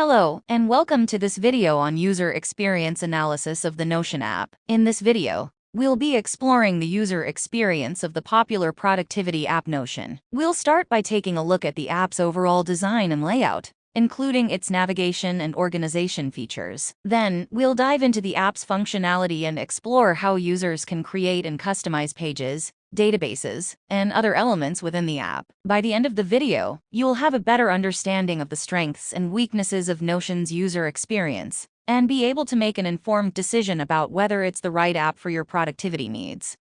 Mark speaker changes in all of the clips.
Speaker 1: Hello, and welcome to this video on user experience analysis of the Notion app. In this video, we'll be exploring the user experience of the popular productivity app Notion. We'll start by taking a look at the app's overall design and layout, including its navigation and organization features. Then, we'll dive into the app's functionality and explore how users can create and customize pages, databases, and other elements within the app. By the end of the video, you'll have a better understanding of the strengths and weaknesses of Notion's user experience, and be able to make an informed decision about whether it's the right app for your productivity needs.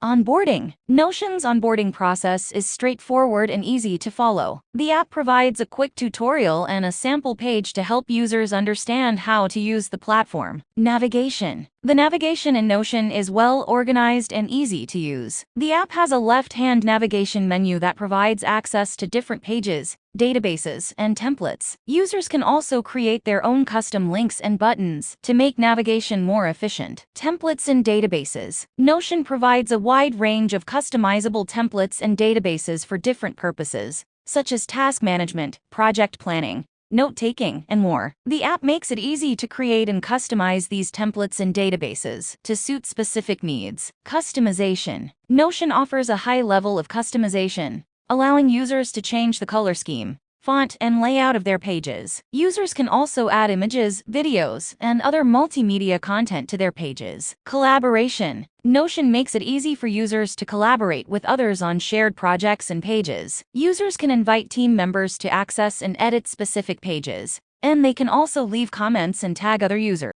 Speaker 1: Onboarding. Notion's onboarding process is straightforward and easy to follow. The app provides a quick tutorial and a sample page to help users understand how to use the platform. Navigation. The navigation in Notion is well organized and easy to use. The app has a left-hand navigation menu that provides access to different pages, databases, and templates. Users can also create their own custom links and buttons to make navigation more efficient. Templates and databases. Notion provides a wide range of customizable templates and databases for different purposes, such as task management, project planning, note-taking, and more. The app makes it easy to create and customize these templates and databases to suit specific needs. Customization. Notion offers a high level of customization, allowing users to change the color scheme, font, and layout of their pages. Users can also add images, videos, and other multimedia content to their pages. Collaboration. Notion makes it easy for users to collaborate with others on shared projects and pages. Users can invite team members to access and edit specific pages, and they can also leave comments and tag other users.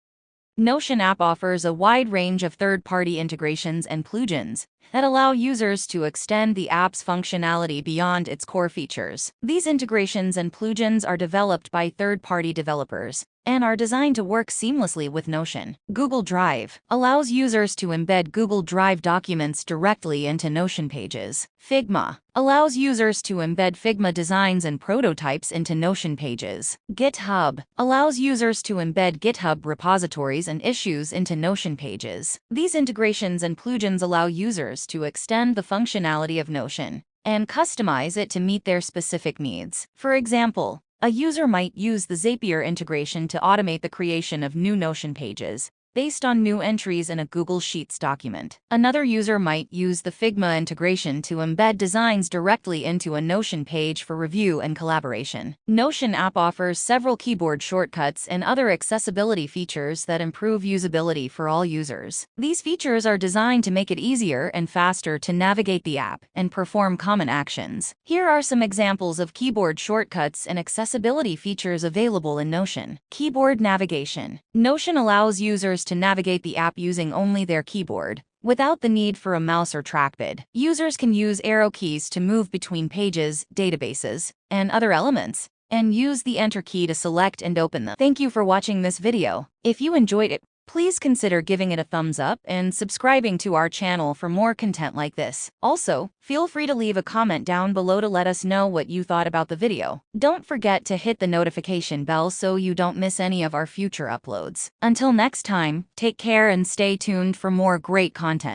Speaker 1: Notion app offers a wide range of third-party integrations and plugins that allow users to extend the app's functionality beyond its core features. These integrations and plugins are developed by third-party developers and are designed to work seamlessly with Notion. Google Drive allows users to embed Google Drive documents directly into Notion pages. Figma allows users to embed Figma designs and prototypes into Notion pages. GitHub allows users to embed GitHub repositories and issues into Notion pages. These integrations and plugins allow users to extend the functionality of Notion and customize it to meet their specific needs. For example, a user might use the Zapier integration to automate the creation of new Notion pages based on new entries in a Google Sheets document. Another user might use the Figma integration to embed designs directly into a Notion page for review and collaboration. Notion app offers several keyboard shortcuts and other accessibility features that improve usability for all users. These features are designed to make it easier and faster to navigate the app and perform common actions. Here are some examples of keyboard shortcuts and accessibility features available in Notion. Keyboard navigation. Notion allows users to navigate the app using only their keyboard, without the need for a mouse or trackpad. Users can use arrow keys to move between pages, databases, and other elements, and use the Enter key to select and open them. Thank you for watching this video. If you enjoyed it, please consider giving it a thumbs up and subscribing to our channel for more content like this. Also, feel free to leave a comment down below to let us know what you thought about the video. Don't forget to hit the notification bell so you don't miss any of our future uploads. Until next time, take care and stay tuned for more great content.